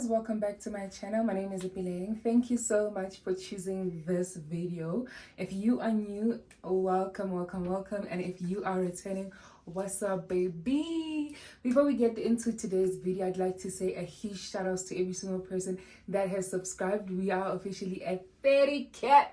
guys, welcome back to my channel. My name is Ipileng. Thank you so much for choosing this video. If you are new, welcome. And if you are returning, what's up, baby? Before we get into today's video, I'd like to say a huge shout out to every single person that has subscribed. We are officially at 30K.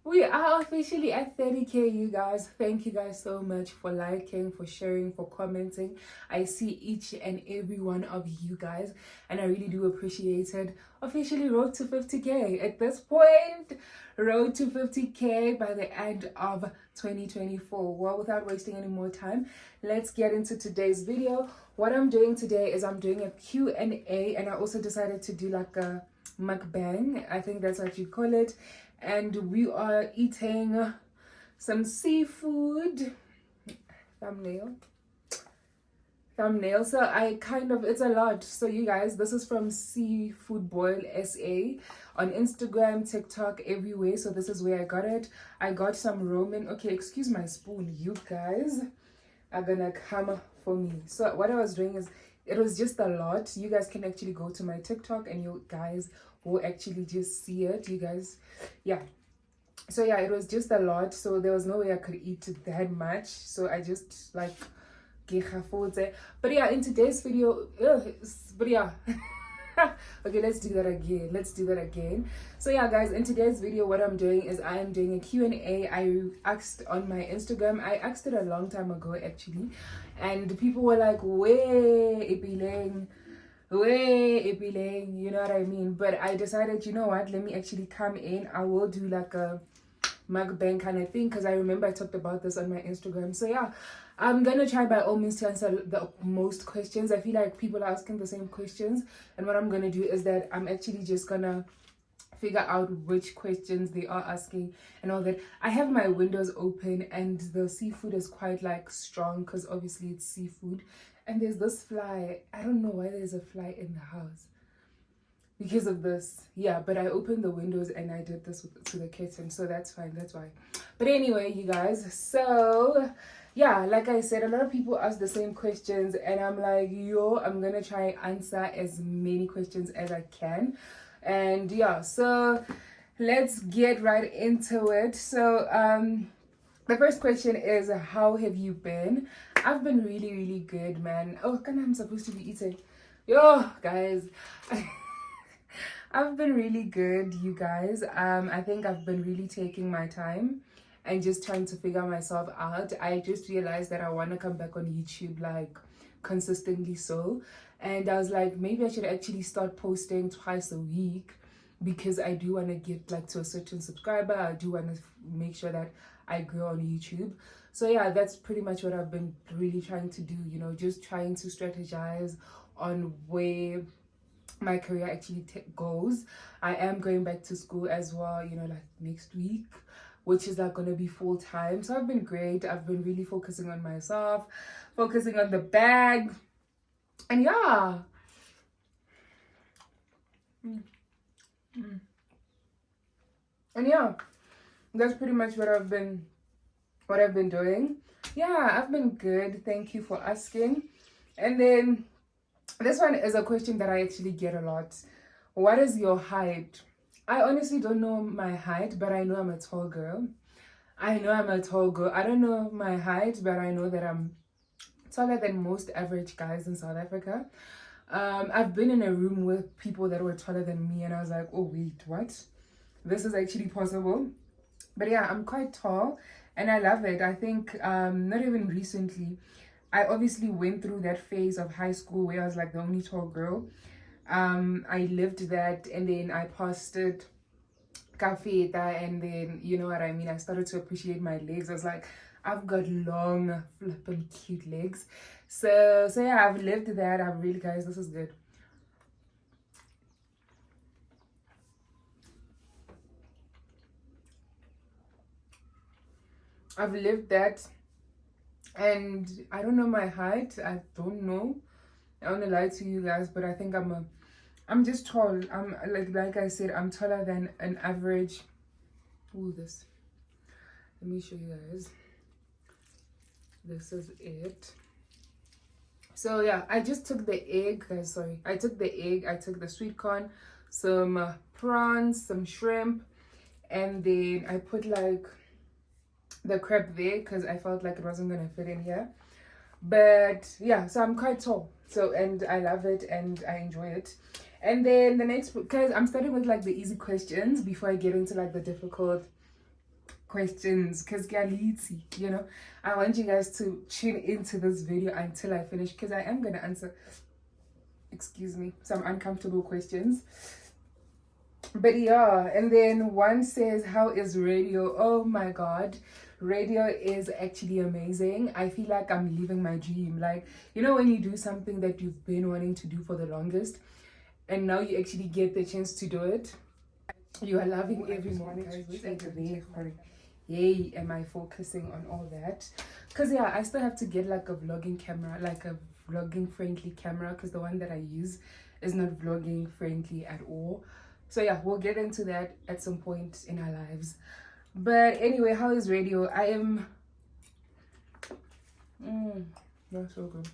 We are officially at 30K, you guys. Thank you guys so much for liking, for sharing, for commenting. I see each and every one of you guys, and I really do appreciate it. Officially road to 50K. At this point, road to 50K by the end of 2024. Well, without wasting any more time, let's get into today's video. What I'm doing today is I'm doing a Q&A, and I also decided to do like a mukbang. I think that's what you call it. And we are eating some seafood. Thumbnail. So it's a lot. So you guys, this is from Seafood Boil SA on Instagram, TikTok, everywhere. So this is where I got it. I got some Roman. Okay, excuse my spoon. You guys are gonna come for me. So what I was doing is, it was just a lot. You guys can actually go to my TikTok and you guys will actually just see it. You guys, yeah. So yeah, it was just a lot. So there was no way I could eat that much. So I just like, but yeah, in today's video, okay, let's do that again. So yeah, guys, in today's video, what I'm doing is I am doing a Q&A. I asked on my Instagram. I asked it a long time ago, actually. And people were like, way, Ipileng, you know what I mean? But I decided, you know what, let me actually come in. I will do like a mukbang kind of thing, because I remember I talked about this on my Instagram. So yeah, I'm gonna try by all means to answer the most questions. I feel like people are asking the same questions, and what I'm gonna do is that I'm actually just gonna figure out which questions they are asking and all that. I have my windows open and the seafood is quite like strong, because obviously it's seafood. And there's this fly. I don't know why there's a fly in the house because of this. Yeah, but I opened the windows and I did this to the kitten, so that's fine, that's why. But anyway, you guys, so yeah, like I said, a lot of people ask the same questions, and I'm like, yo, I'm gonna try and answer as many questions as I can. And yeah, so let's get right into it. So the first question is, how have you been? I've been really good, man. Oh, I'm supposed to be eating. Yo, guys. I've been really good, you guys. I think I've been really taking my time and just trying to figure myself out. I just realized that I want to come back on YouTube like consistently, and I was like, maybe I should actually start posting twice a week, because I do want to get like to a certain subscriber. I do want to make sure that I grow on YouTube. So yeah, that's pretty much what I've been really trying to do, you know, just trying to strategize on where my career actually goes. I am going back to school as well, you know, like next week, which is like gonna be full time. So I've been great. I've been really focusing on myself, focusing on the bag, and yeah. And yeah, that's pretty much what I've been doing. Yeah, I've been good. Thank you for asking. And then this one is a question that I actually get a lot. What is your height? I honestly don't know my height, but I know I'm a tall girl. I don't know my height, but I know that I'm taller than most average guys in South Africa. I've been in a room with people that were taller than me, and I was like, oh wait, what? This is actually possible. But yeah, I'm quite tall and I love it. I think not even recently, I obviously went through that phase of high school where I was like the only tall girl. I lived that, and then I passed it cafeta, and then, you know what I mean, I started to appreciate my legs. I was like, I've got long flippin' cute legs. So yeah, I've lived that. I've really, guys, this is good. I've lived that, and I don't know my height. I don't know. I don't want to lie to you guys, but I think I'm just tall. I'm like I said, I'm taller than an average. Ooh, this. Let me show you guys. This is it. So yeah, I just took the egg, guys. Sorry, I took the egg, I took the sweet corn, some prawns, some shrimp, and then I put like the crab there because I felt like it wasn't gonna fit in here. But yeah, so I'm quite tall, so, and I love it and I enjoy it. And then the next, because I'm starting with like the easy questions before I get into like the difficult questions, because you know, I want you guys to tune into this video until I finish, because I am gonna answer, excuse me, some uncomfortable questions. But yeah, and then one says, how is radio? Oh my god, radio is actually amazing. I feel like I'm living my dream. Like, you know, when you do something that you've been wanting to do for the longest and now you actually get the chance to do it, you are loving every morning. Yay, am I focusing on all that? Because yeah, I still have to get like a vlogging camera, like a vlogging friendly camera, because the one that I use is not vlogging friendly at all. So yeah, we'll get into that at some point in our lives. But anyway, how is radio? I am that's so good.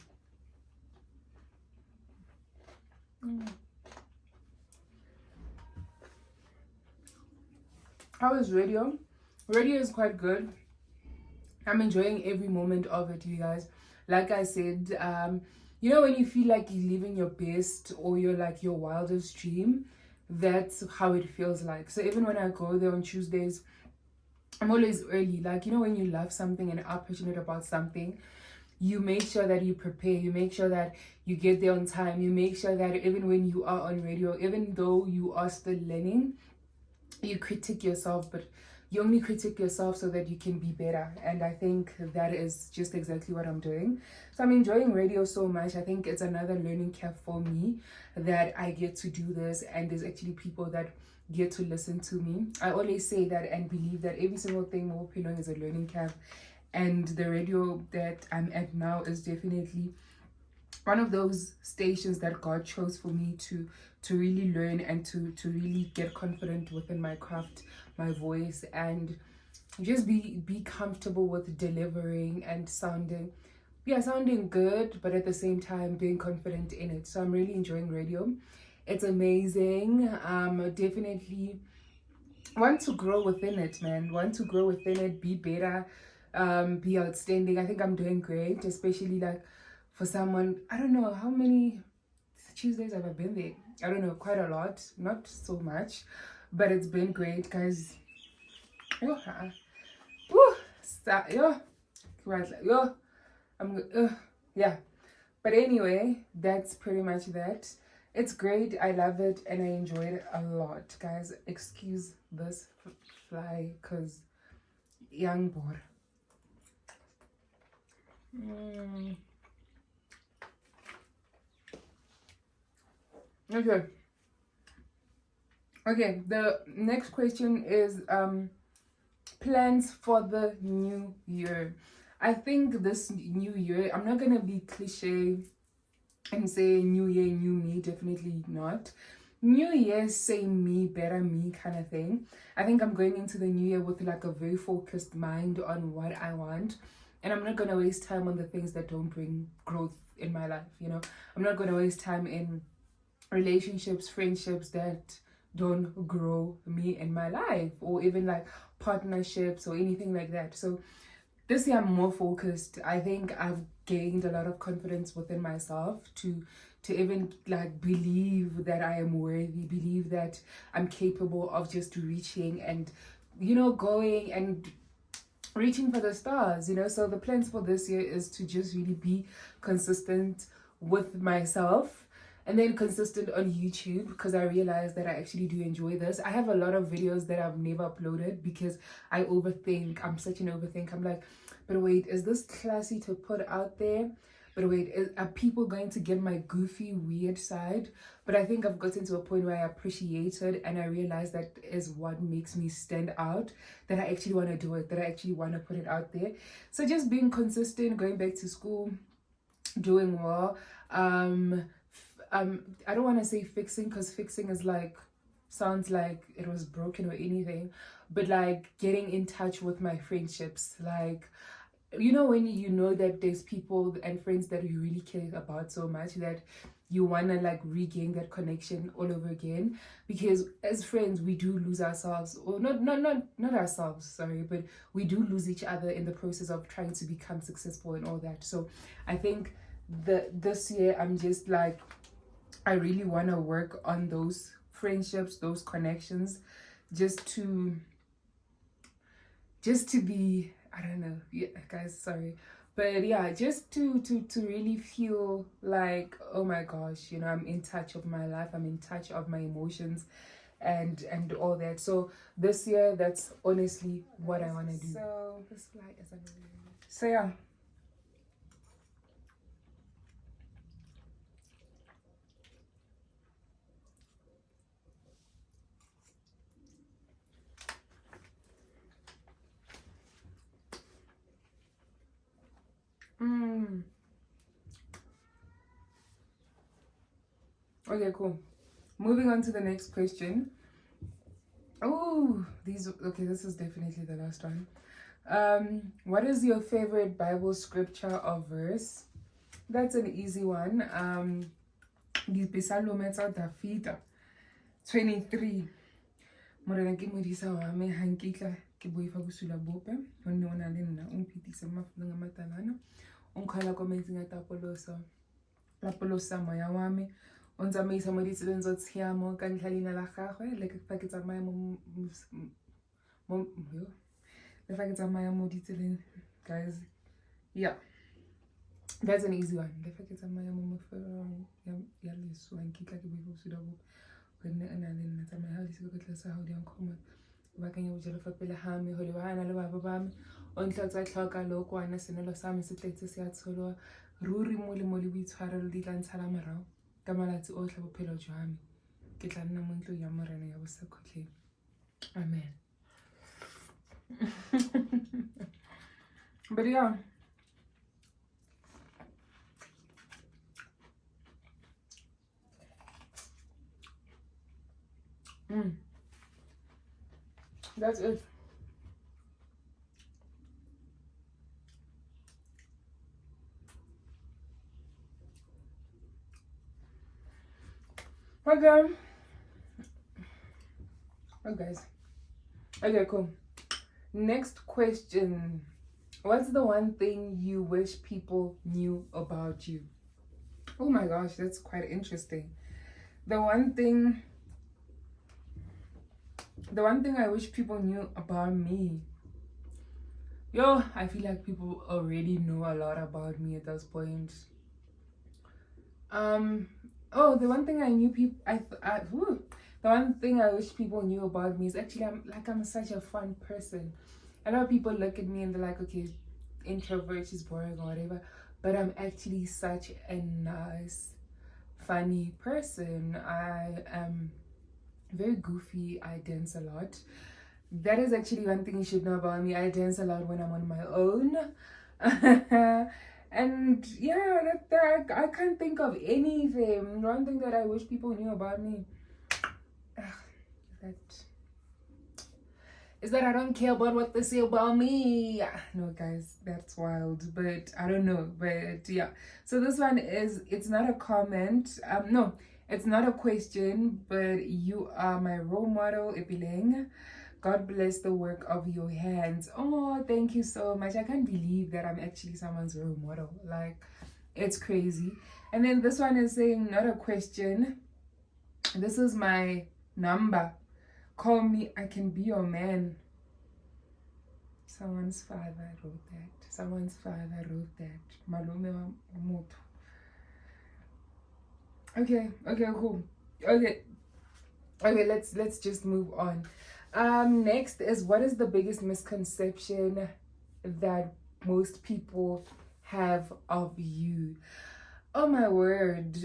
How is radio? Radio is quite good. I'm enjoying every moment of it, you guys. Like I said, you know, when you feel like you're living your best or you're like your wildest dream, that's how it feels like. So even when I go there on Tuesdays, I'm always early. Like, you know, when you love something and are passionate about something, you make sure that you prepare, you make sure that you get there on time, you make sure that even when you are on radio, even though you are still learning, you critique yourself, but you only critique yourself so that you can be better. And I think that is just exactly what I'm doing. So I'm enjoying radio so much. I think it's another learning curve for me that I get to do this, and there's actually people that get to listen to me. I always say that and believe that every single thing we're working on is a learning curve, and the radio that I'm at now is definitely one of those stations that God chose for me to really learn and to really get confident within my craft, my voice, and just be comfortable with delivering and sounding good, but at the same time being confident in it. So I'm really enjoying radio. It's amazing. Definitely want to grow within it, man. Want to grow within it, be better, be outstanding. I think I'm doing great, especially like for someone, I don't know how many Tuesdays have I been there. I don't know, quite a lot, not so much, but it's been great, guys. Yeah. But anyway, that's pretty much that. It's great. I love it and I enjoy it a lot, guys. Excuse this fly, cause young boy. Okay, the next question is plans for the new year. I think this new year, I'm not gonna be cliche and say new year, new me. Definitely not. New year, same me, better me kind of thing. I think I'm going into the new year with like a very focused mind on what I want, and I'm not gonna waste time on the things that don't bring growth in my life. You know, I'm not gonna waste time in relationships, friendships that don't grow me in my life, or even like partnerships or anything like that. So this year I'm more focused. I think I've gained a lot of confidence within myself to even like believe that I am worthy, believe that I'm capable of just reaching and, you know, going and reaching for the stars, you know. So the plans for this year is to just really be consistent with myself, and then consistent on YouTube, because I realized that I actually do enjoy this. I have a lot of videos that I've never uploaded because I overthink. I'm such an overthink. I'm like, but wait, is this classy to put out there? But wait, are people going to get my goofy, weird side? But I think I've gotten to a point where I appreciate it, and I realize that is what makes me stand out, that I actually want to do it, that I actually want to put it out there. So just being consistent, going back to school, doing well. I don't want to say fixing, because fixing is like, sounds like it was broken or anything, but like getting in touch with my friendships, like you know, when you know that there's people and friends that you really care about so much that you want to like regain that connection all over again, because as friends we do lose ourselves, or not ourselves, sorry, but we do lose each other in the process of trying to become successful and all that. So I think this year I'm just like, I really want to work on those friendships, those connections, just to be, I don't know, yeah, guys, sorry, but yeah, just to really feel like, oh my gosh, you know, I'm in touch of my life, I'm in touch of my emotions and all that. So this year, that's honestly what I want to do. So this flight is amazing. So yeah. Okay, cool. Moving on to the next question. Oh, okay, this is definitely the last one. What is your favorite Bible scripture or verse? That's an easy one. Dipesalome tsa Dafita 23. Morena ke modisa wa me ha nkitla ke boifa bosula bope gonne o na le nna o mphitisa mafelong a matalana o nkgala ko metsing a lapolosa moya wa me o ntsamaisa mo ditseleng tsa tshiamo ka ntlha leina la gagwe le fa ke tsamaya mo ditseleng, guys. Yeah, that's an easy one. Le fa ke tsamaya mo mafelong ya leso nkitla ke boifa bosula bope gonne o na le nna tsamaya ha di se ka tlasa ha di nkgoma ba kanya bojelo fa pele ha me hole ba na le baba ba me o ntlatsa tlhoka lokwana senelo sa me se tletse se a tsholwa ruri mo le boitshwarelo di tla ntshala morao ka malatsi otlhe bophelo jwa me ke tla nna mo ntlong ya morena ya bosakgotleng. Amen. But yeah, that's it. Okay. Oh, guys. Okay, cool. Next question. What's the one thing you wish people knew about you? Oh my gosh, that's quite interesting. The one thing I wish people knew about me. Yo, I feel like people already know a lot about me at this point. The one thing the one thing I wish people knew about me is actually I'm such a fun person. A lot of people look at me and they're like, okay, introvert, she's boring or whatever, but I'm actually such a nice, funny person. I am very goofy. I dance a lot. That is actually one thing you should know about me. I dance a lot when I'm on my own. And yeah, that I can't think of anything. One thing that I wish people knew about me is that I don't care about what they say about me. No, guys, that's wild, but I don't know. But yeah, so this one it's not a comment. No, it's not a question, but you are my role model, Epileng. God bless the work of your hands. Oh, thank you so much. I can't believe that I'm actually someone's role model. Like, it's crazy. And then this one is saying, not a question. This is my number. Call me, I can be your man. Someone's father wrote that. Malume wa motho. Okay, cool. Okay, let's just move on. Next is, what is the biggest misconception that most people have of you? Oh my word.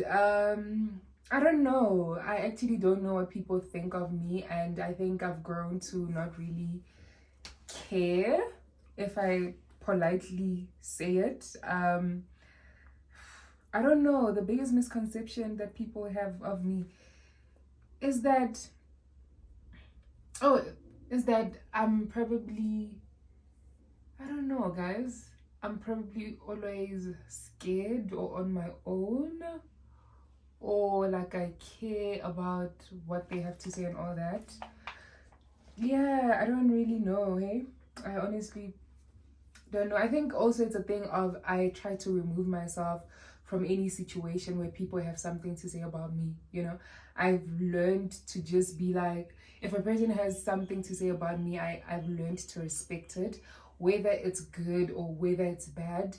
I don't know. I actually don't know what people think of me, and I think I've grown to not really care, if I politely say it. I don't know. The biggest misconception that people have of me is that I'm probably, I don't know, guys. I'm probably always scared or on my own, or like I care about what they have to say and all that. Yeah, I don't really know, hey? I honestly don't know. I think also it's a thing of I try to remove myself from any situation where people have something to say about me, you know? I've learned to just be like, if a person has something to say about me, I've learned to respect it, whether it's good or whether it's bad.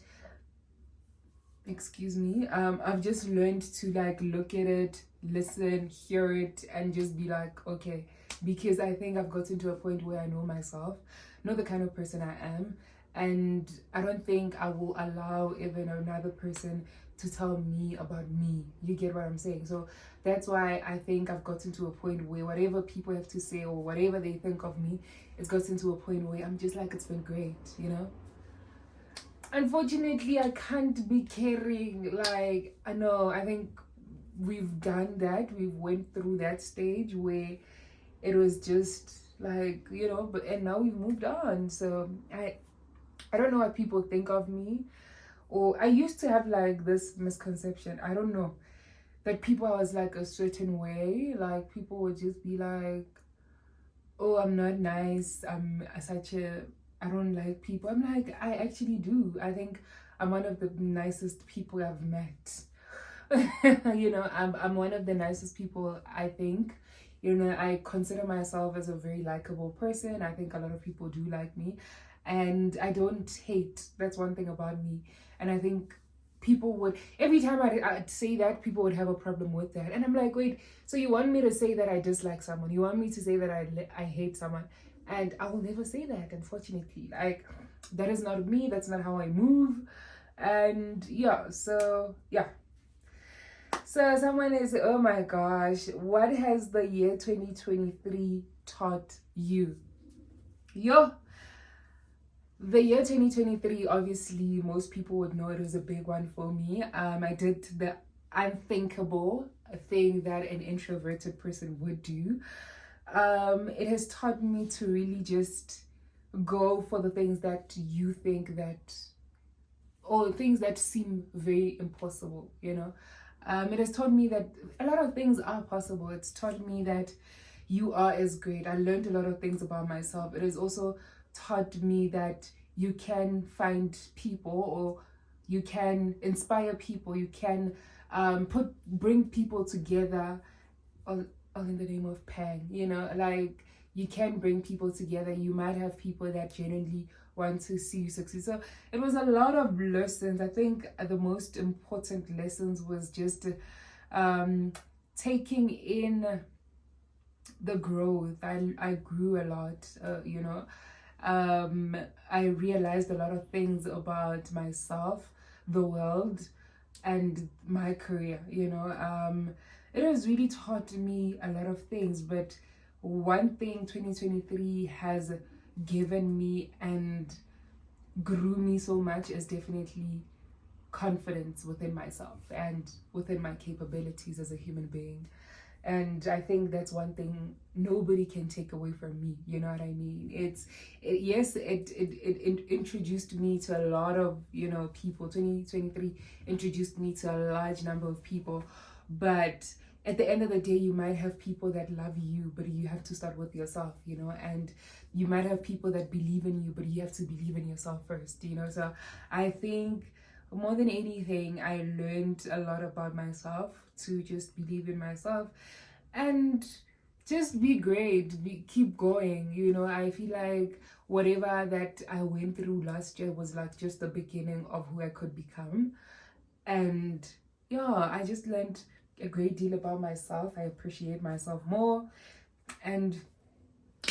Excuse me. I've just learned to like look at it, listen, hear it, and just be like, okay, because I think I've gotten to a point where I know myself, know the kind of person I am, and I don't think I will allow even another person to tell me about me. You get what I'm saying? So that's why I think I've gotten to a point where whatever people have to say or whatever they think of me, it's gotten to a point where I'm just like, it's been great, you know? Unfortunately, I can't be caring. Like, I know, I think we've done that. We went through that stage where it was just like, you know, but and now we've moved on. So I don't know what people think of me. Or I used to have like this misconception, I don't know, that people was like a certain way. Like people would just be like, oh, I'm not nice, I'm such a, I don't like people. I'm like, I actually do. I think I'm one of the nicest people I've met. You know, I'm one of the nicest people, I think. You know, I consider myself as a very likable person. I think a lot of people do like me. And I don't hate. That's one thing about me. And I think people would, every time I'd say that, people would have a problem with that. And I'm like, wait, so you want me to say that I dislike someone? You want me to say that I hate someone? And I will never say that, unfortunately. Like, that is not me. That's not how I move. And yeah, so yeah. So someone is, oh my gosh, what has the year 2023 taught you? Yo, the year 2023, obviously, most people would know it was a big one for me. I did the unthinkable thing that an introverted person would do. It has taught me to really just go for the things that you think that, or things that seem very impossible, you know. It has taught me that a lot of things are possible. It's taught me that you are as great. I learned a lot of things about myself. It has also taught me that you can find people, or you can inspire people, you can bring people together, all in the name of Pan, you know, like you can bring people together. You might have people that genuinely want to see you succeed. So it was a lot of lessons. I think the most important lessons was just taking in the growth. I grew a lot, you know. I realized a lot of things about myself, the world, and my career, you know. It has really taught me a lot of things, but one thing 2023 has given me and grew me so much is definitely confidence within myself and within my capabilities as a human being. And I think that's one thing nobody can take away from me. You know what I mean? It introduced me to a lot of, you know, people. 2023 introduced me to a large number of people. But at the end of the day, you might have people that love you, but you have to start with yourself, you know. And you might have people that believe in you, but you have to believe in yourself first, you know. So I think more than anything, I learned a lot about myself, to just believe in myself and just be great, keep going, you know. I feel like whatever that I went through last year was like just the beginning of who I could become. And yeah, I just learned a great deal about myself. I appreciate myself more. And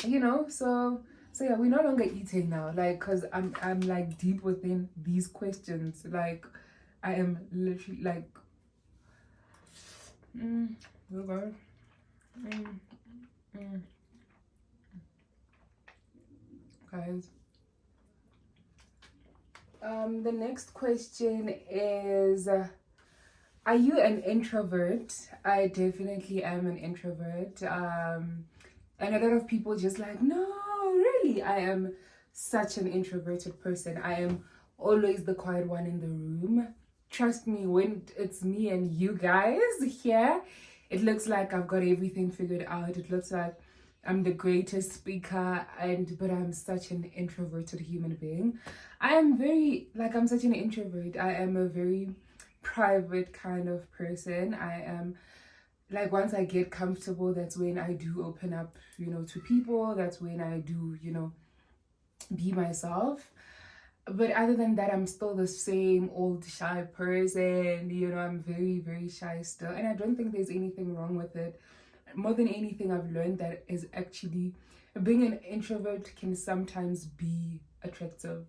you know, so yeah, we're no longer eating now, like, because I'm like deep within these questions. Like I am literally like okay. Guys, the next question is, are you an introvert? I definitely am an introvert. And a lot of people just like, no, really, I am such an introverted person. I am always the quiet one in the room. Trust me, when it's me and you guys here, it looks like I've got everything figured out. It looks like I'm the greatest speaker, but I'm such an introverted human being. I'm such an introvert. I am a very private kind of person. I am like, once I get comfortable, that's when I do open up, to people. That's when I do, be myself. But other than that, I'm still the same old shy person. I'm very, very shy still. And I don't think there's anything wrong with it. More than anything, I've learned that is actually being an introvert can sometimes be attractive.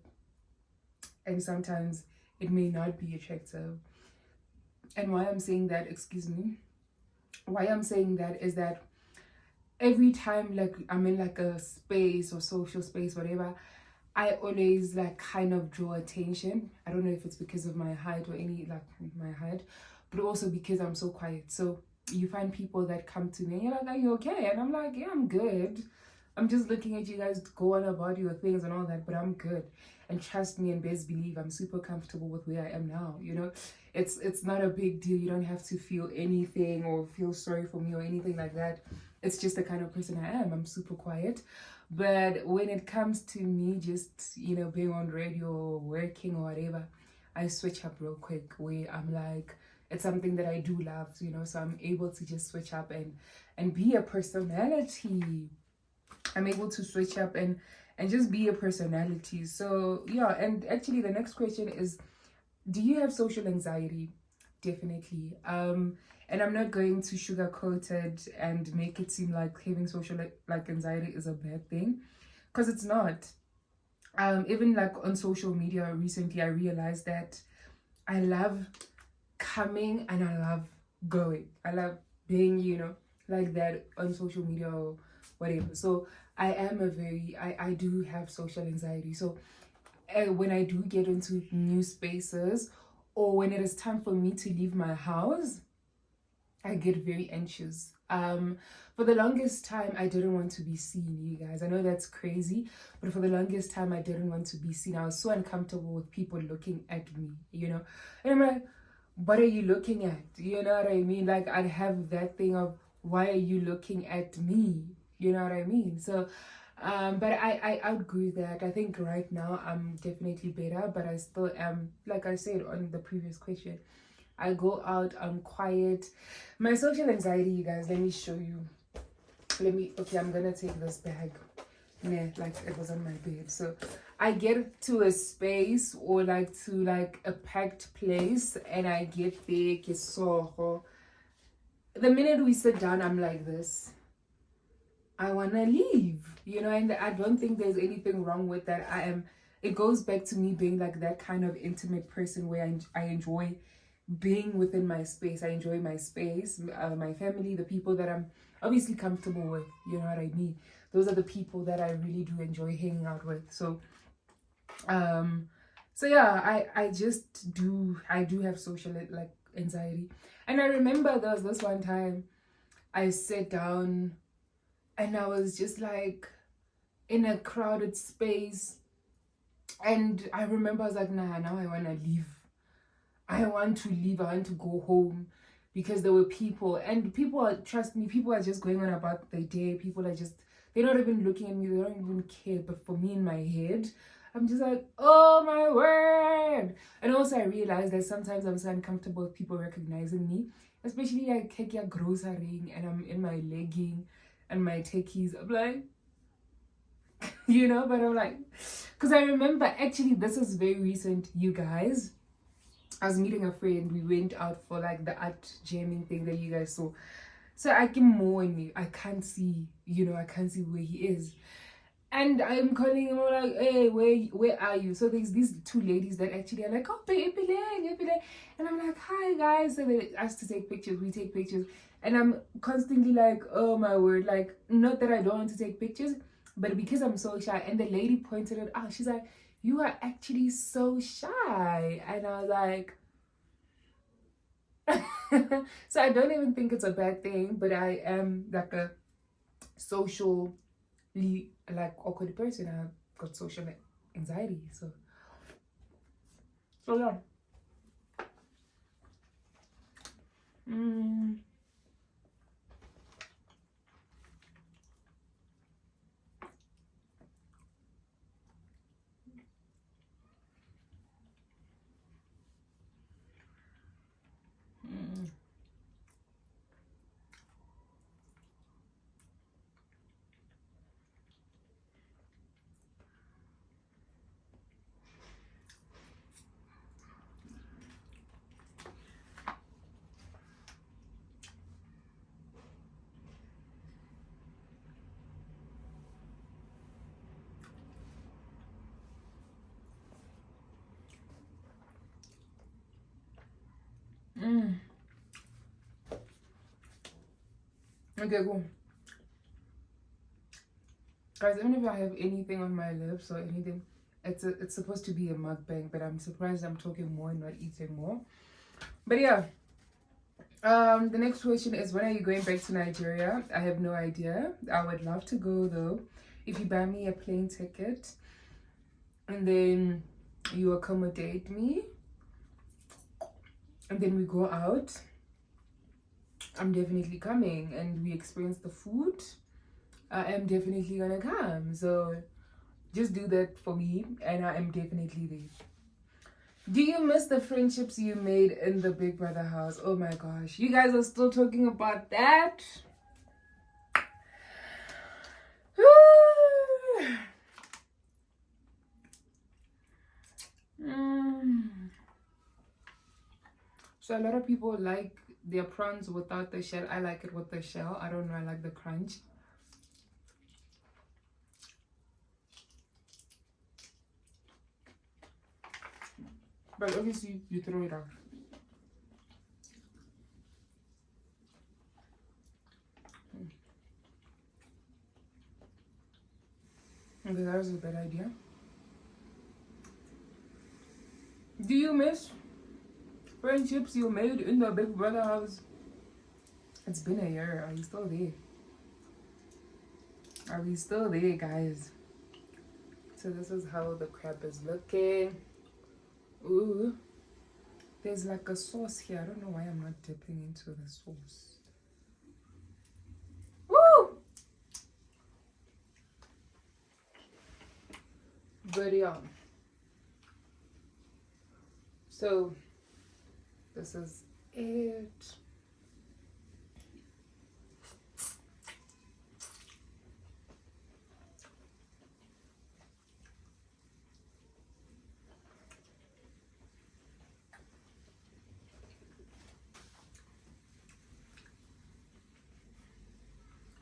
And sometimes it may not be attractive. And why I'm saying that, why I'm saying that is that every time like I'm in like a space or social space, whatever, I always like kind of draw attention. I don't know if it's because of my height or my height, but also because I'm so quiet. So you find people that come to me and you're like, are you okay? And I'm like, yeah, I'm good. I'm just looking at you guys go on about your things and all that, but I'm good. And trust me and best believe I'm super comfortable with where I am now. It's not a big deal. You don't have to feel anything or feel sorry for me or anything like that. It's just the kind of person I am. I'm super quiet. But when it comes to me just, being on radio or working or whatever, I switch up real quick where I'm like, it's something that I do love, so I'm able to just switch up and be a personality. I'm able to switch up and just be a personality. So yeah, and actually the next question is, do you have social anxiety? Definitely. And I'm not going to sugarcoat it and make it seem like having social like anxiety is a bad thing, because it's not. Even like on social media recently, I realized that I love coming and I love going. I love being, like that on social media or whatever. So I do have social anxiety. So when I do get into new spaces or when it is time for me to leave my house, I get very anxious. For the longest time, I didn't want to be seen, you guys. I know that's crazy, but for the longest time, I didn't want to be seen. I was so uncomfortable with people looking at me, And I'm like, what are you looking at? You know what I mean? Like, I'd have that thing of, why are you looking at me? You know what I mean? So, but I outgrew that. I think right now I'm definitely better, but I still am, like I said on the previous question, I go out, I'm quiet. My social anxiety, you guys, let me show you. Okay, I'm gonna take this bag. Yeah, like it was on my bed. So I get to a space or like to like a packed place and I get there, so the minute we sit down, I'm like this. I wanna leave, and I don't think there's anything wrong with that. It goes back to me being like that kind of intimate person where I enjoy being within my space. I enjoy my space, my family, the people that I'm obviously comfortable with, you know what I mean? Those are the people that I really do enjoy hanging out with. So yeah, I do have social like anxiety. And I remember there was this one time I sat down and I was just like in a crowded space, and I remember I was like, nah, now I want to leave. I want to leave. I want to go home, because there were people, and trust me, people are just going on about their day. People are just, they're not even looking at me. They don't even care. But for me in my head, I'm just like, oh my word. And also I realized that sometimes I'm so uncomfortable with people recognizing me, especially like Kekia grocerying and I'm in my legging and my techies. I'm like, but I'm like, because I remember, actually this is very recent, you guys. I was meeting a friend. We went out for like the art jamming thing that you guys saw. So I can more in me. I can't see, I can't see where he is. And I'm calling him like, hey, where are you? So there's these two ladies that actually are like, oh, and I'm like, hi guys. So they asked to take pictures. We take pictures. And I'm constantly like, oh my word. Like, not that I don't want to take pictures, but because I'm so shy. And the lady pointed it out. She's like, you are actually so shy. And I was like, so I don't even think it's a bad thing, but I am like a socially like awkward person. I've got social anxiety. So So yeah. Mm. Mm. Mm. Okay, cool. Guys, even if I have anything on my lips or anything, it's supposed to be a mukbang, but I'm surprised I'm talking more and not eating more. But yeah, the next question is, when are you going back to Nigeria? I have no idea. I would love to go though. If you buy me a plane ticket and then you accommodate me and then we go out, I'm definitely coming and we experience the food. I am definitely gonna come. So just do that for me and I am definitely there. Do you miss the friendships you made in the Big Brother house? Oh my gosh, you guys are still talking about that? So a lot of people like their prawns without the shell. I like it with the shell. I don't know, I like the crunch. But obviously you throw it out. Okay, that was a bad idea. Do you miss friendships you made in the Big Brother house? It's been a year. Are you still there? Are we still there, guys? So this is how the crab is looking. Ooh. There's like a sauce here. I don't know why I'm not dipping into the sauce. Woo! But yeah. So this is it.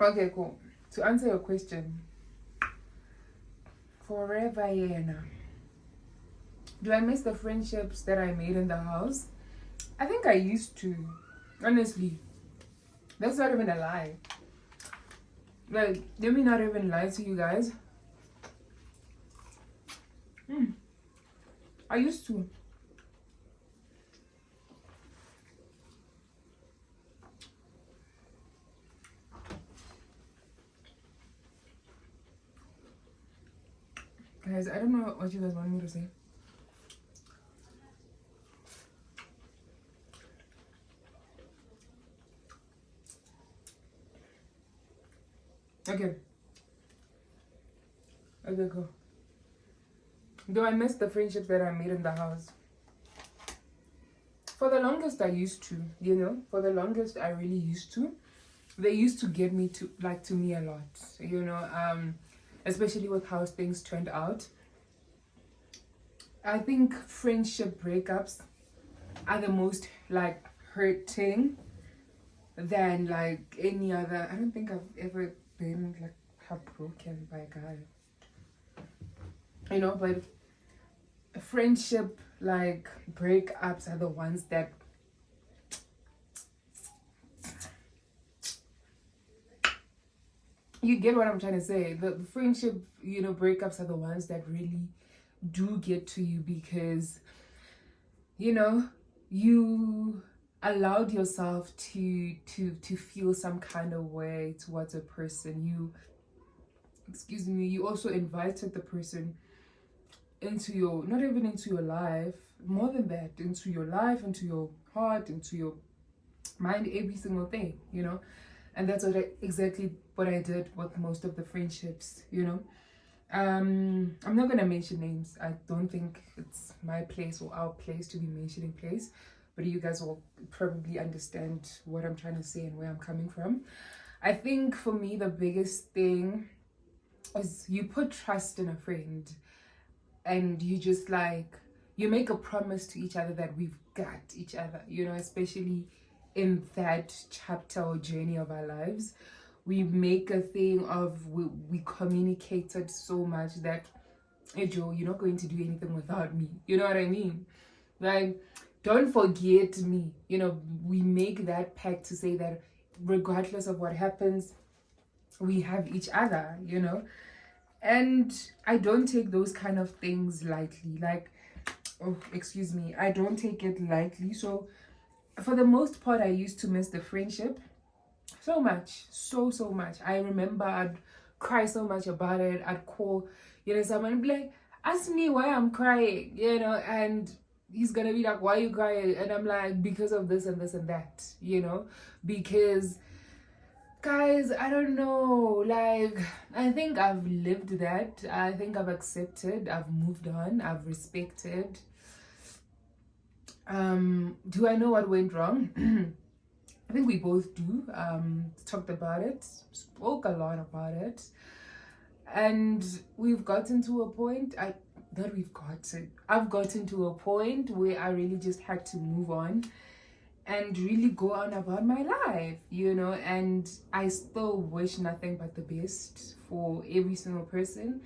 Okay, cool. To answer your question, forever Yena. Do I miss the friendships that I made in the house? I think I used to. Honestly. That's not even a lie. Like, let me not even lie to you guys. I used to. Guys, I don't know what you guys want me to say. Okay. Okay, go. Do I miss the friendships that I made in the house? For the longest, I used to, you know. For the longest, I really used to. They used to get me to me a lot, you know. Especially with how things turned out. I think friendship breakups are the most like hurting than like any other. I don't think I've ever been like heartbroken by a guy, you know. But friendship like breakups are the ones that you get what I'm trying to say. The friendship, you know, breakups are the ones that really do get to you because, you know, you allowed yourself to feel some kind of way towards a person. You also invited the person into your, not even into your life, more than that, into your life, into your heart, into your mind, every single thing, you know. And that's exactly what I did with most of the friendships, you know. I'm not gonna mention names. I don't think it's my place or our place to be mentioning place, but you guys will probably understand what I'm trying to say and where I'm coming from. I think for me the biggest thing is you put trust in a friend, and you just like, you make a promise to each other that we've got each other, you know, especially in that chapter or journey of our lives. We make a thing of, we communicated so much that, hey Joe, you're not going to do anything without me, you know what I mean? Like, don't forget me, you know. We make that pact to say that regardless of what happens, we have each other, you know. And I don't take those kind of things lightly. Like, oh, excuse me, I don't take it lightly. So for the most part, I used to miss the friendship so much, so much. I remember I'd cry so much about it. I'd call, you know, someone and be like, ask me why I'm crying, you know, and he's gonna be like, why are you crying? And I'm like, because of this and this and that, you know. Because guys, I don't know, like, I think I've lived that. I think I've accepted, I've moved on, I've respected. Do I know what went wrong? I think we both do. Talked about it, spoke a lot about it, and we've gotten to a point, I've gotten to a point where I really just had to move on and really go on about my life, you know. And I still wish nothing but the best for every single person.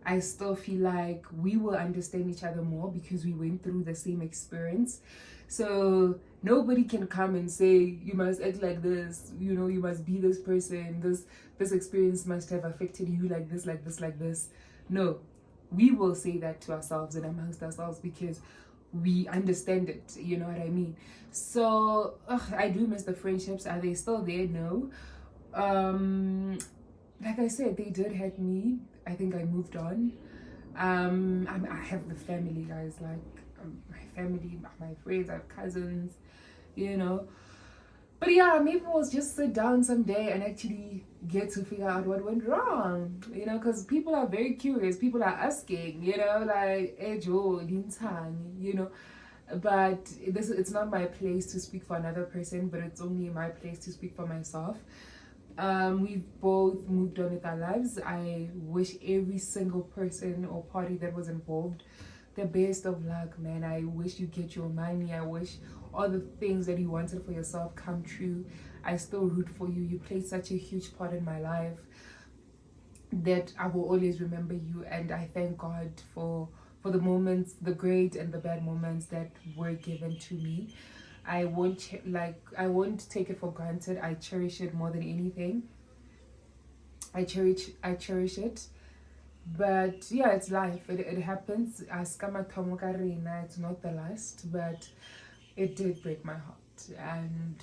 I still feel like we will understand each other more because we went through the same experience. So nobody can come and say, you must act like this, you know, you must be this person, this experience must have affected you like this, like this, like this. No, we will say that to ourselves and amongst ourselves because we understand it, you know what I mean? So I do miss the friendships. Are they still there? No. Like I said, they did hurt me. I think I moved on. I have the family, guys, like my family, my friends, I have cousins, you know. But yeah, maybe we'll just sit down someday and actually get to figure out what went wrong, you know, because people are very curious. People are asking, you know, like, hey Joe, you know. But it's not my place to speak for another person, but it's only my place to speak for myself. We've both moved on with our lives. I wish every single person or party that was involved the best of luck, man. I wish you get your money. I wish all the things that you wanted for yourself come true. I still root for you. You played such a huge part in my life that I will always remember you, and I thank God for the moments, the great and the bad moments that were given to me. I won't take it for granted. I cherish it more than anything. I cherish it. But yeah, it's life. It happens. It's not the last, but it did break my heart. And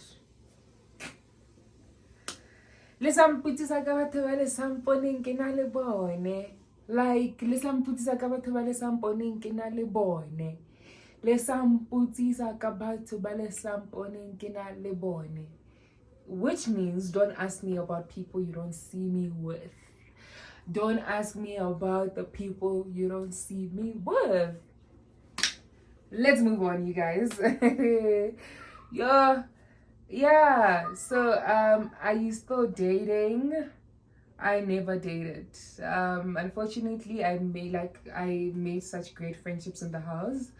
like lesamputisa ka batho ba le bone, which means don't ask me about people you don't see me with. Don't ask me about the people you don't see me with. Let's move on, you guys. Yeah. So are you still dating? I never dated. Unfortunately, I made such great friendships in the house.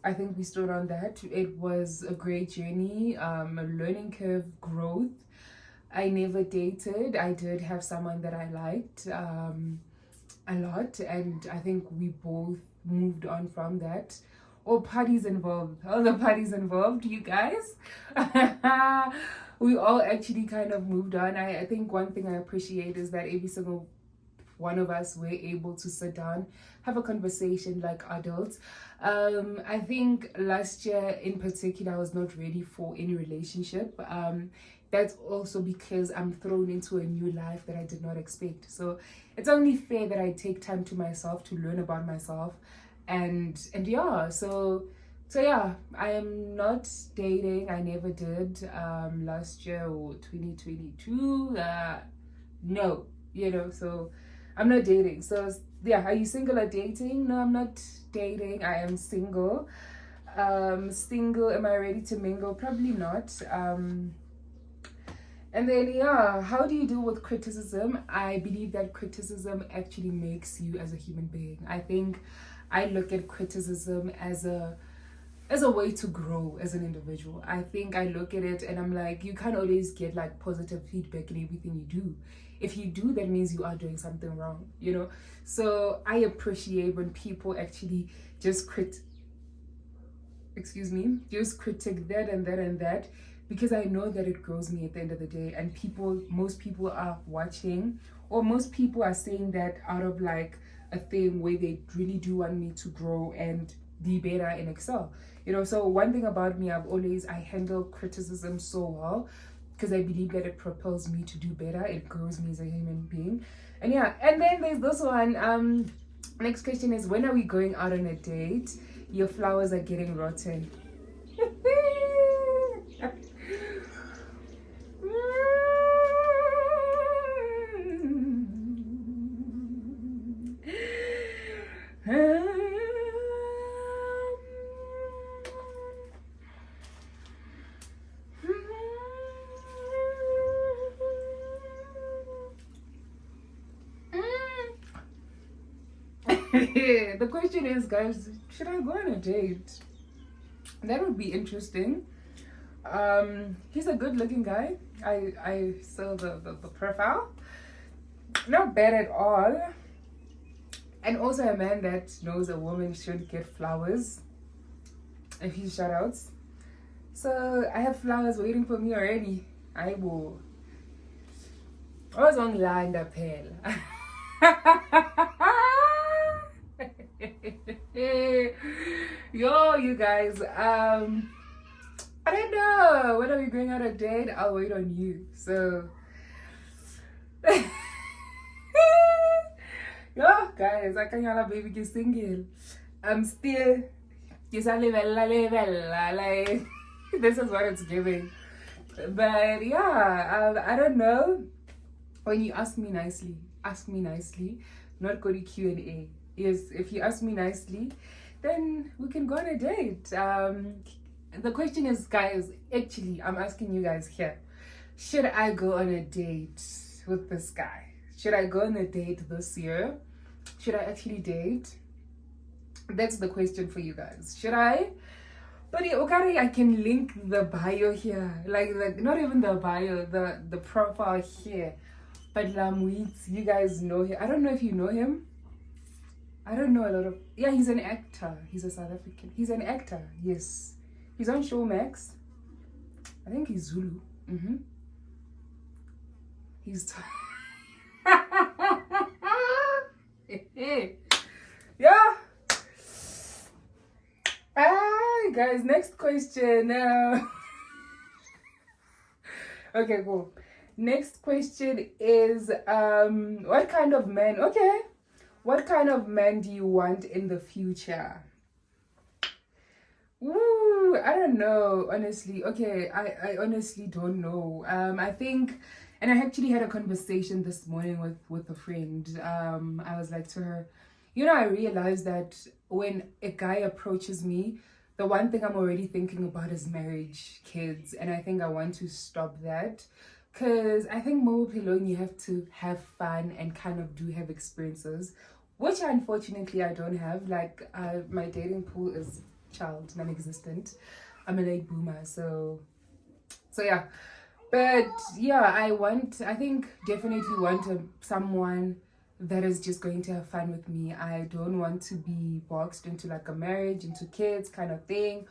I think we stood on that. It was a great journey, a learning curve, growth. I never dated. I did have someone that I liked a lot, and I think we both moved on from that. All the parties involved, you guys. We all actually kind of moved on. I think one thing I appreciate is that every single one of us were able to sit down, have a conversation like adults. I think last year in particular, I was not ready for any relationship. That's also because I'm thrown into a new life that I did not expect. So it's only fair that I take time to myself to learn about myself and yeah, so yeah, I am not dating. I never did last year or 2022. No, so I'm not dating. So yeah, are you single or dating? No, I'm not dating. I am single. Single. Am I ready to mingle? Probably not. And then, yeah, how do you deal with criticism? I believe that criticism actually makes you as a human being. I think I look at criticism as a way to grow as an individual. I think I look at it and I'm like, you can't always get like positive feedback in everything you do. If you do, that means you are doing something wrong, So I appreciate when people actually just critique that and that and that, because I know that it grows me at the end of the day. And most people are watching, or most people are saying that out of like a thing where they really do want me to grow and be better and excel. So one thing about me, I handle criticism so well, because I believe that it propels me to do better. It grows me as a human being. And yeah, and then there's this one. Next question is, when are we going out on a date? Your flowers are getting rotten. The question is, guys, should I go on a date? That would be interesting. He's a good looking guy. I saw the profile. Not bad at all. And also a man that knows a woman should get flowers. A few shout outs. So I have flowers waiting for me already. I was on line the pale. Yo, you guys, I don't know, when are we going on a date? I'll wait on you. So yo guys, I can't yell baby get single. I'm still like this is what it's giving. But yeah, I don't know. When you ask me nicely, not go to Q&A. Yes, if you ask me nicely, then we can go on a date. The question is, guys, actually, I'm asking you guys here, should I go on a date with this guy? Should I go on a date this year? Should I actually date? That's the question for you guys. Should I? But okay, I can link the bio here, like not even the bio, the profile here. But Lamweets, you guys know him. I don't know if you know him. I don't know a lot of... Yeah, he's an actor. He's a South African. He's an actor, yes. He's on Showmax. I think he's Zulu. He's... Yeah. Hi, guys. Next question. Okay, cool. Next question is, what kind of man... Okay. What kind of man do you want in the future? Ooh, I don't know, honestly. Okay, I honestly don't know. I think, and I actually had a conversation this morning with a friend. I was like to her, I realized that when a guy approaches me, the one thing I'm already thinking about is marriage, kids, and I think I want to stop that. Because I think you have to have fun and kind of do have experiences, which unfortunately I don't have. Like, my dating pool is non-existent. I'm a late boomer, so yeah. But yeah, I think definitely want someone that is just going to have fun with me. I don't want to be boxed into like a marriage, into kids kind of thing.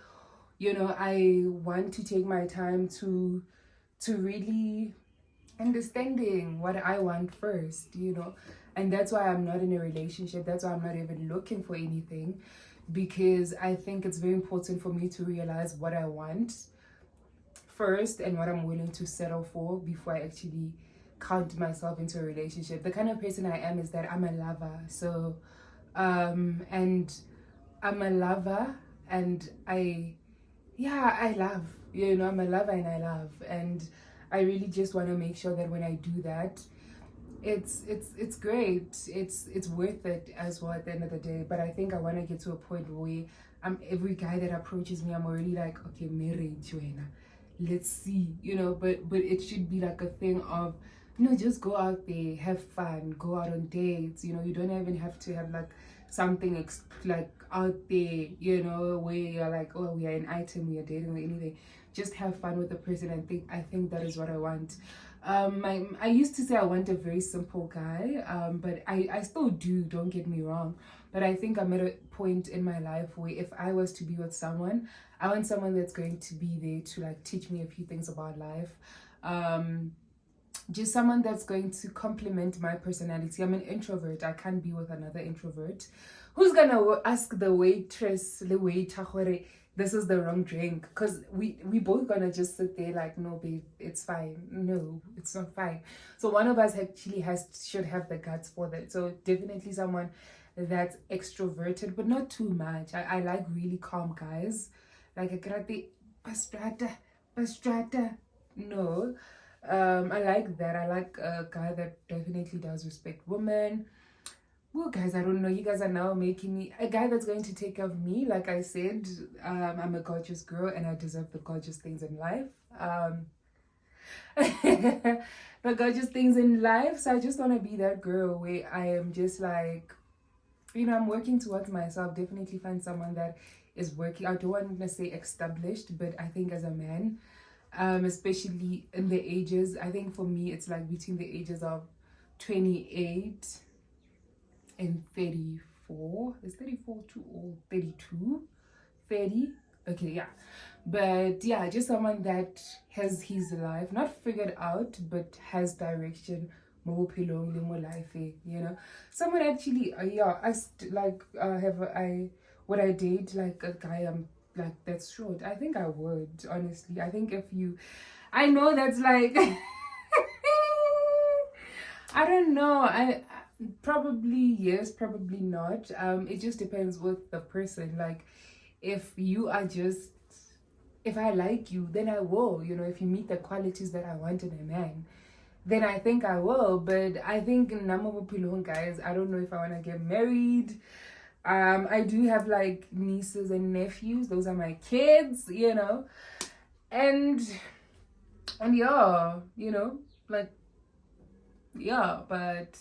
I want to take my time to really understanding what I want first, and that's why I'm not in a relationship. That's why I'm not even looking for anything, because I think it's very important for me to realize what I want first and what I'm willing to settle for before I actually count myself into a relationship. The kind of person I am is that I'm a lover. So and I'm a lover, and I love, I'm a lover and I love, and I really just want to make sure that when I do that, it's great, it's worth it as well at the end of the day. But I think I want to get to a point where every guy that approaches me, I'm already like, okay, marriage, let's see, but it should be like a thing of, just go out there, have fun, go out on dates, you don't even have to have like something like out there, where you're like, oh, we are an item, we are dating or anything. Just have fun with the person. I think that is what I want. I used to say I want a very simple guy, but I still do, don't get me wrong. But I think I'm at a point in my life where if I was to be with someone, I want someone that's going to be there to like teach me a few things about life. Just someone that's going to complement my personality. I'm an introvert. I can't be with another introvert. Who's gonna ask the waitress, the waiter, this is the wrong drink? Because we both gonna just sit there like, no babe, it's fine. No, it's not fine. So one of us actually should have the guts for that. So definitely someone that's extroverted, but not too much. I like really calm guys, like a grati pastrata. No, I like that. I like a guy that definitely does respect women. Well, guys, I don't know. You guys are now making me a guy that's going to take care of me. Like I said, I'm a gorgeous girl and I deserve the gorgeous things in life. The gorgeous things in life. So I just want to be that girl where I am just like, I'm working towards myself. Definitely find someone that is working. I don't want to say established, but I think as a man, especially in the ages, I think for me, it's like between the ages of 28 and 34. Is 34 too old? 32? 30? Okay, yeah. But yeah, just someone that has his life not figured out, but has direction. More life, someone actually asked like would I date like a guy like that's short? I think I would, honestly. I think I know that's like I don't know. I probably yes, probably not. It just depends with the person. Like if I like you, then I will. If you meet the qualities that I want in a man, then I think I will. But I think guys, I don't know if I want to get married. I do have like nieces and nephews. Those are my kids, and yeah, like yeah, but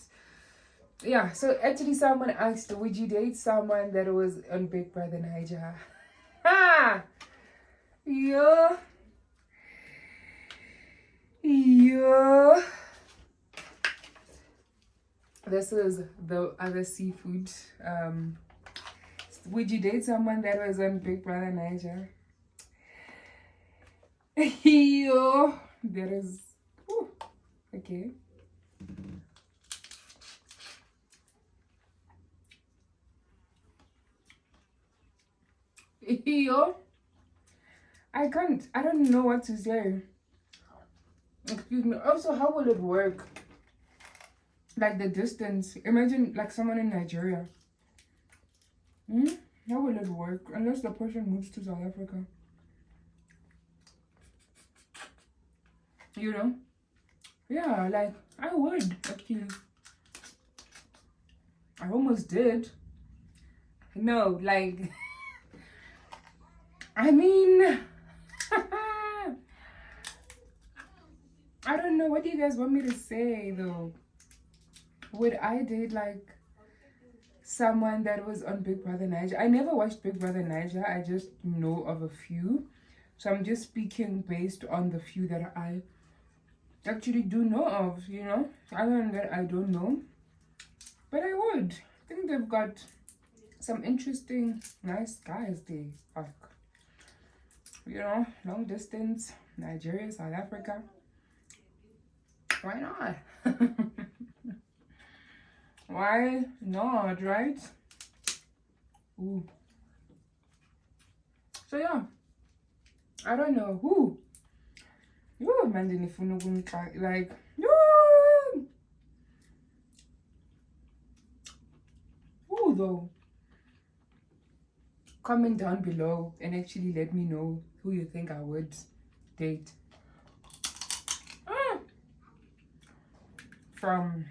yeah. So actually, someone asked, would you date someone that was on Big Brother Niger? Ha! Yeah. Yeah. This is the other seafood. Would you date someone that was on Big Brother Niger? Yo, there is. Ooh, okay. Yo, I don't know what to say. Excuse me. Also, how will it work? Like the distance. Imagine like someone in Nigeria. How will it work? Unless the person moves to South Africa. Yeah, like I would actually. I almost did. No, like I mean I don't know. What do you guys want me to say though? Would I date like someone that was on Big Brother Niger? I never watched Big Brother Niger. I just know of a few. So I'm just speaking based on the few that I actually do know of, Other than that, I don't know. But I would. I think they've got some interesting, nice guys there. Like, long distance, Nigeria, South Africa. Why not? Why not, right? Ooh. So yeah, I don't know who. You imagine if you like, who though? comment down below and actually let me know who you think I would date. From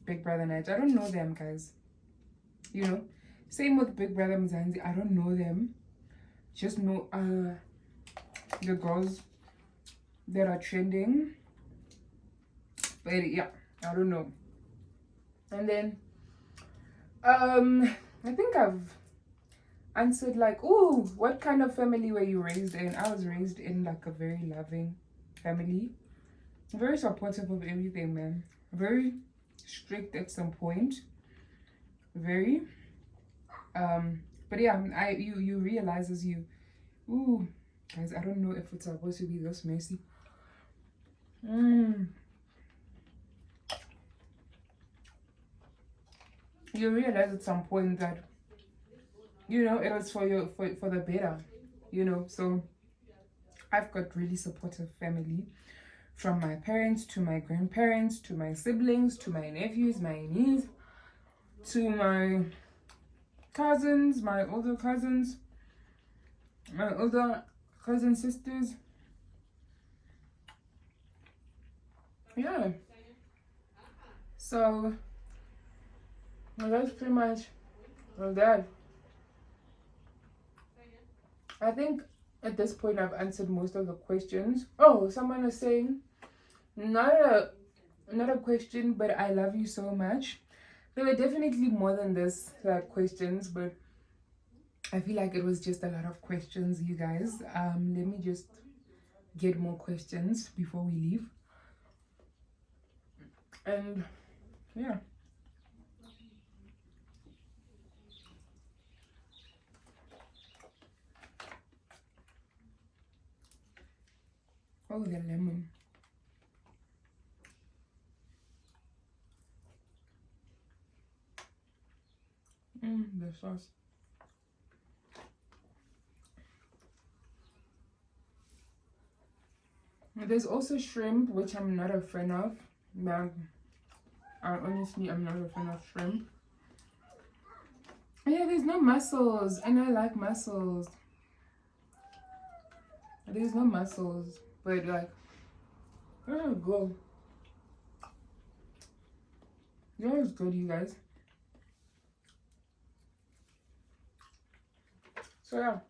Big Brother Night. I don't know them, guys. You know, same with Big Brother Mzansi. I don't know them. Just know the girls that are trending. But yeah, I don't know. And then I think I've answered like, oh, what kind of family were you raised in? I was raised in like a very loving family, very supportive of everything, man. Very strict at some point, very but yeah, you realize as you, ooh, guys, I don't know if it's supposed to be this messy. You realize at some point that, you know, it was for the better, you know. So I've got really supportive family, from my parents to my grandparents to my siblings to my nephews, my niece, to my cousins, my older cousins, my older cousin sisters. Yeah. So that's pretty much that. I think at this point I've answered most of the questions. Oh, someone is saying, not a question, but I love you so much. There were definitely more than this, like, questions, but I feel like it was just a lot of questions, you guys. Let me just get more questions before we leave. And yeah. Oh, the lemon. The sauce. There's also shrimp, which I'm not a fan of. But honestly, I'm not a fan of shrimp. Yeah, there's no mussels, and I like mussels. There's no mussels, but like, there you go. That was good, you guys. So yeah.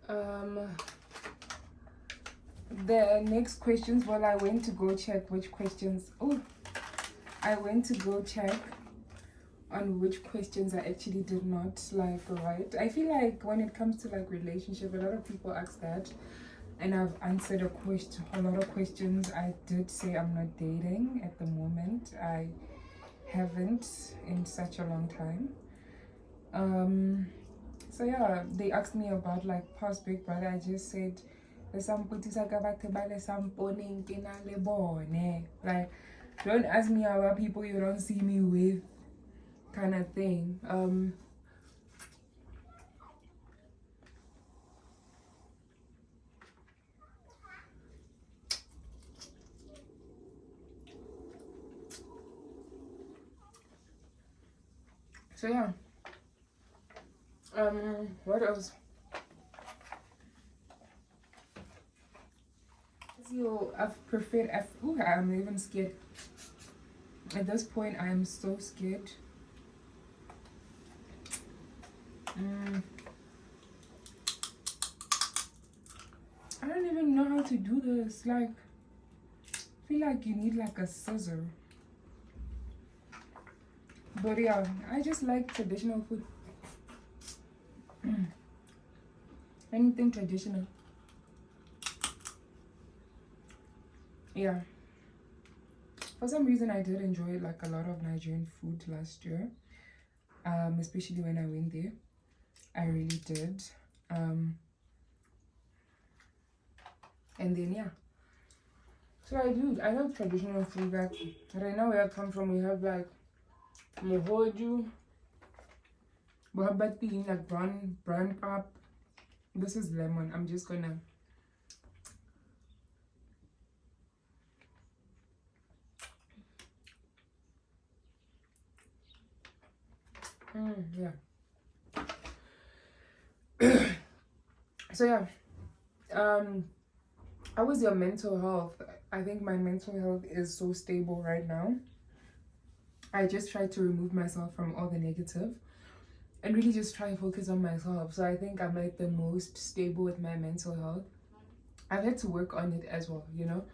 So, the next questions, well, I went to go check which questions. Oh, I went to go check on which questions I actually did not like right. I feel like when it comes to like relationship, a lot of people ask that, and I've answered a lot of questions. I did say I'm not dating at the moment. I haven't in such a long time. So yeah, they asked me about like past Big Brother. I just said, like, don't ask me about people you don't see me with, kind of thing. So yeah. What else? I've preferred I'm even scared. At this point, I am so scared. I don't even know how to do this. Like, I feel like you need like a scissor. But yeah, I just like traditional food. Anything traditional. Yeah. For some reason, I did enjoy like a lot of Nigerian food last year. Especially when I went there. I really did. And then yeah. So I love traditional food. Like right now where I come from, we have like mohoju, bohabati, like brown pap. This is lemon. I'm just gonna Yeah. So yeah, how was your mental health? I think my mental health is so stable right now. I just try to remove myself from all the negative and really just try and focus on myself. So I think I'm like the most stable with my mental health. I've had to work on it as well, you know,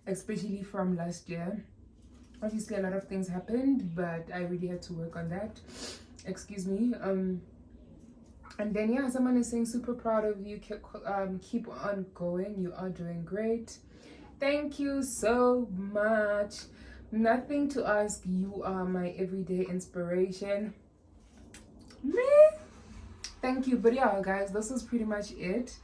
especially from last year. Obviously a lot of things happened, but I really had to work on that. Excuse me. And then yeah, someone is saying super proud of you. Keep on going. You are doing great. Thank you so much. Nothing to ask. You are my everyday inspiration. Thank you. But yeah, guys, this is pretty much it.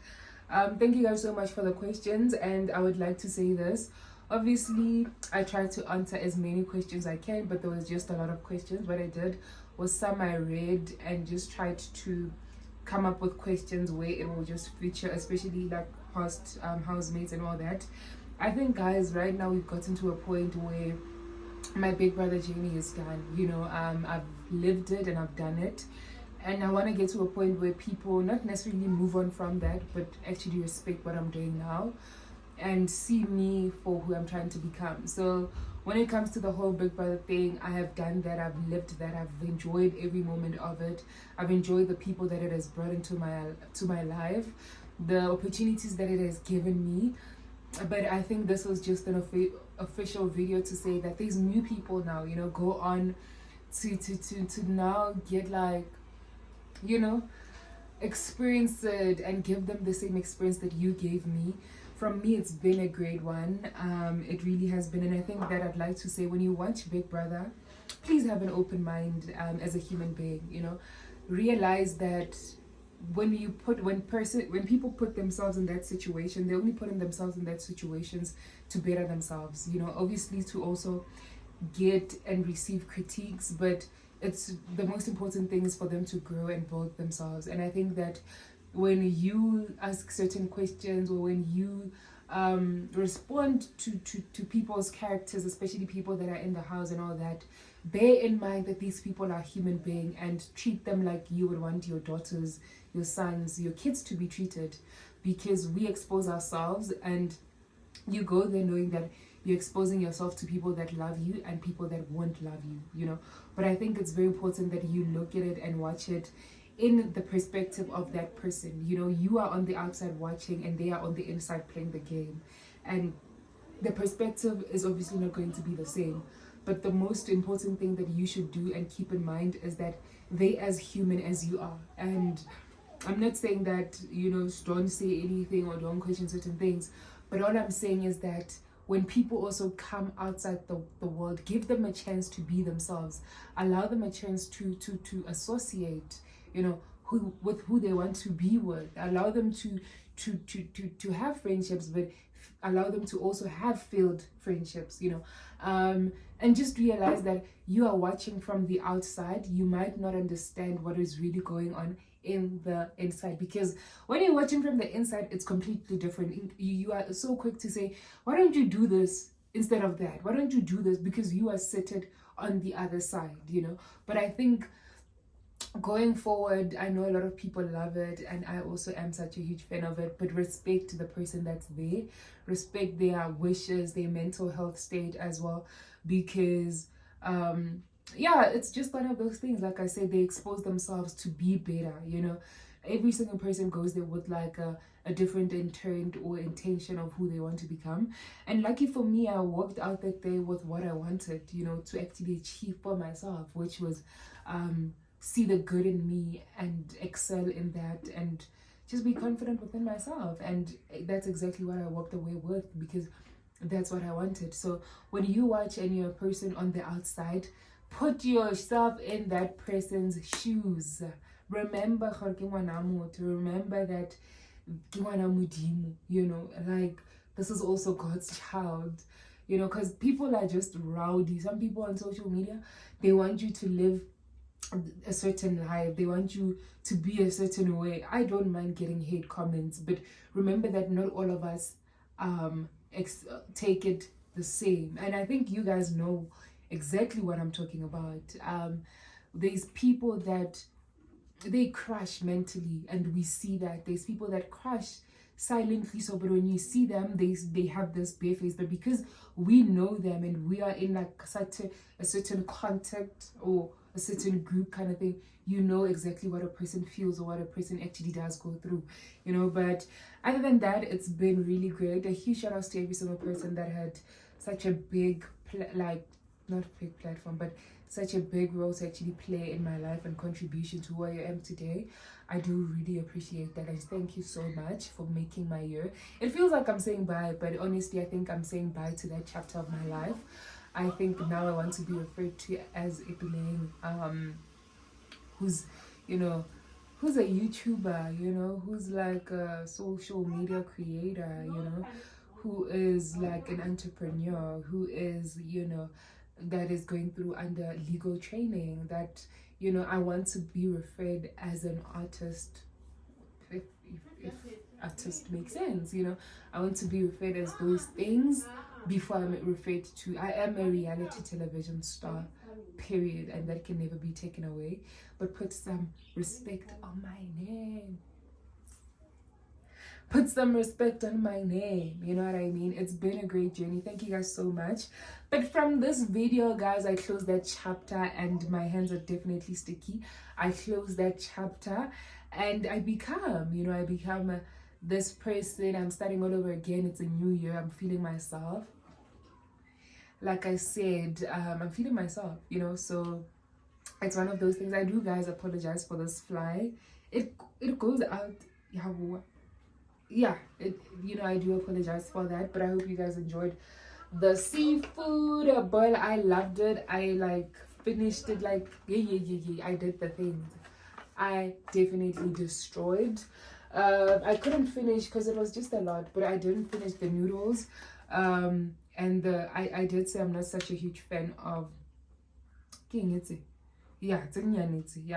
Thank you guys so much for the questions, and I would like to say this. Obviously, I tried to answer as many questions I can, but there was just a lot of questions. What I did was some I read and just tried to come up with questions where it will just feature, especially like past housemates and all that. I think, guys, right now we've gotten to a point where my big brother journey is done. You know, I've lived it and I've done it. And I want to get to a point where people not necessarily move on from that, but actually respect what I'm doing now and see me for who I'm trying to become. So when it comes to the whole Big Brother thing, I have done that, I've lived that, I've enjoyed every moment of it. I've enjoyed the people that it has brought into my life, the opportunities that it has given me. But I think this was just an official video to say that there's new people now, you know, go on to now get like, you know, experience it and give them the same experience that you gave me. From me, it's been a great one. It really has been. And I think that I'd like to say, when you watch Big Brother, please have an open mind as a human being, you know. Realize that when people put themselves in that situation, they only put themselves in that situations to better themselves, you know, obviously to also get and receive critiques, but it's the most important thing is for them to grow and build themselves. And I think that when you ask certain questions, or when you respond to people's characters, especially people that are in the house and all that, bear in mind that these people are human beings, and treat them like you would want your daughters, your sons, your kids to be treated, because we expose ourselves, and you go there knowing that you're exposing yourself to people that love you and people that won't love you, you know. But I think it's very important that you look at it and watch it in the perspective of that person. You know, you are on the outside watching and they are on the inside playing the game, and the perspective is obviously not going to be the same. But the most important thing that you should do and keep in mind is that they as human as you are. And I'm not saying that, you know, don't say anything or don't question certain things, but all I'm saying is that when people also come outside the world, give them a chance to be themselves. Allow them a chance to associate, you know, with who they want to be with. Allow them to have friendships, but allow them to also have failed friendships, you know. And just realize that you are watching from the outside. You might not understand what is really going on in the inside, because when you're watching from the inside, it's completely different. You are so quick to say, why don't you do this instead of that? Why don't you do this? Because you are seated on the other side, you know. But I think going forward, I know a lot of people love it, and I also am such a huge fan of it, but respect the person that's there, respect their wishes, their mental health state as well, because yeah, it's just one of those things. Like I said, they expose themselves to be better, you know. Every single person goes there with like a different intent or intention of who they want to become. And lucky for me, I walked out that day with what I wanted, you know, to actually achieve for myself, which was see the good in me and excel in that, and just be confident within myself. And that's exactly what I walked away with, because that's what I wanted. So when you watch and you're a person on the outside, put yourself in that person's shoes. Remember that, you know, like, this is also God's child, you know, because people are just rowdy. Some people on social media, they want you to live a certain life, they want you to be a certain way. I don't mind getting hate comments, but remember that not all of us take it the same. And I think you guys know exactly what I'm talking about. There's people that they crush mentally, and we see that. There's people that crush silently, so but when you see them, they have this bare face, but because we know them and we are in like such a certain contact or a certain group kind of thing, you know exactly what a person feels or what a person actually does go through, you know. But other than that, it's been really great. A huge shout out to every single person that had such a big like, not big platform, but such a big role to actually play in my life and contribution to where I am today. I do really appreciate that. I thank you so much for making my year. It feels like I'm saying bye, but honestly, I think I'm saying bye to that chapter of my life. I think now I want to be referred to as Ipileng, who's, you know, who's a YouTuber, you know, who's like a social media creator, you know, who is like an entrepreneur, who is, you know, that is going through under legal training, that, you know, I want to be referred as an artist, if artist makes sense, you know. I want to be referred as those things before I'm referred to. I am a reality television star, period, and that can never be taken away. But put some respect on my name. Put some respect on my name, you know what I mean? It's been a great journey. Thank you guys so much. But from this video, guys, I closed that chapter, and my hands are definitely sticky. I closed that chapter and I become, you know, I become this person. I'm starting all over again. It's a new year. I'm feeling myself. Like I said, I'm feeling myself, you know. So it's one of those things. I do, guys, apologize for this fly. It goes out. Yeah, you know, I do apologize for that, but I hope you guys enjoyed the seafood boil. I loved it. I like finished it, like yeah, I did the things. I definitely destroyed. I couldn't finish because it was just a lot, but I didn't finish the noodles. And I did say I'm not such a huge fan of yeah,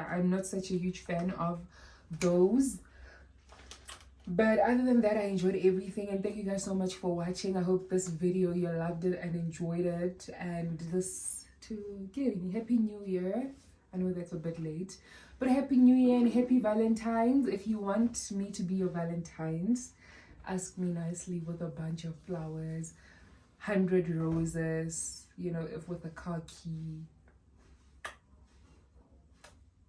I'm not such a huge fan of those. But other than that, I enjoyed everything, and thank you guys so much for watching. I hope this video you loved it and enjoyed it, and this to give me Happy New Year. I know that's a bit late, but Happy New Year and Happy Valentine's. If you want me to be your Valentine's, ask me nicely with a bunch of flowers, 100 roses, you know, if with a car key,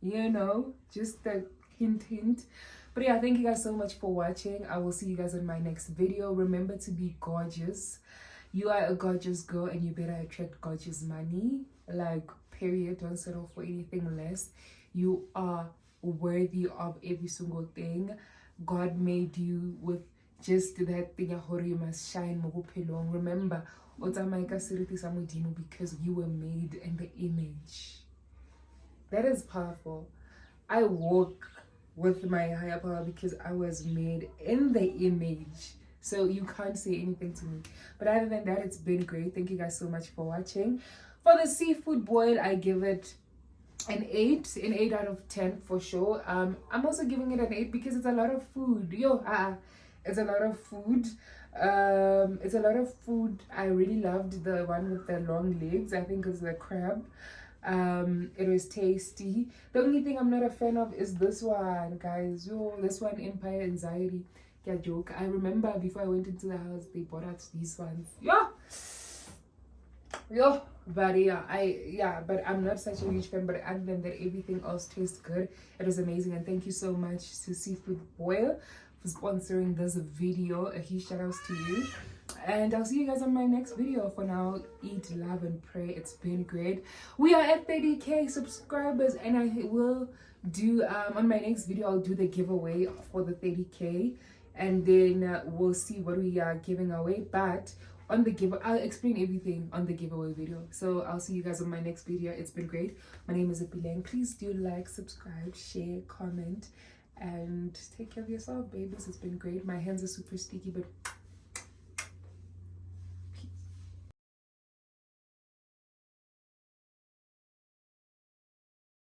you know, just a hint. But yeah, thank you guys so much for watching. I will see you guys in my next video. Remember to be gorgeous. You are a gorgeous girl, and you better attract gorgeous money. Like, period. Don't settle for anything less. You are worthy of every single thing. God made you with just that thing. You must shine. Remember, because you were made in the image. That is powerful. I walk with my higher power because I was made in the image. So you can't say anything to me. But other than that, it's been great. Thank you guys so much for watching. For the seafood boil, I give it an 8 out of 10 for sure. I'm also giving it an 8 because it's a lot of food. It's a lot of food. It's a lot of food. I really loved the one with the long legs. I think it's the crab. It was tasty. The only thing I'm not a fan of is this one, guys. This one, Empire Anxiety. Yeah, joke. I remember before I went into the house, they bought out these ones. But I'm not such a huge fan. But other than that, everything else tastes good. It was amazing, and thank you so much to Seafood Boil for sponsoring this video. A huge shout out to you. And I'll see you guys on my next video. For now, eat, love, and pray. It's been great. We are at 30k subscribers, and I will do on my next video, I'll do the giveaway for the 30k, and then we'll see what we are giving away. But on the giveaway, I'll explain everything on the giveaway video. So I'll see you guys on my next video. It's been great. My name is Ipileng. Please do like, subscribe, share, comment, and take care of yourself, babies. It's been great. My hands are super sticky, but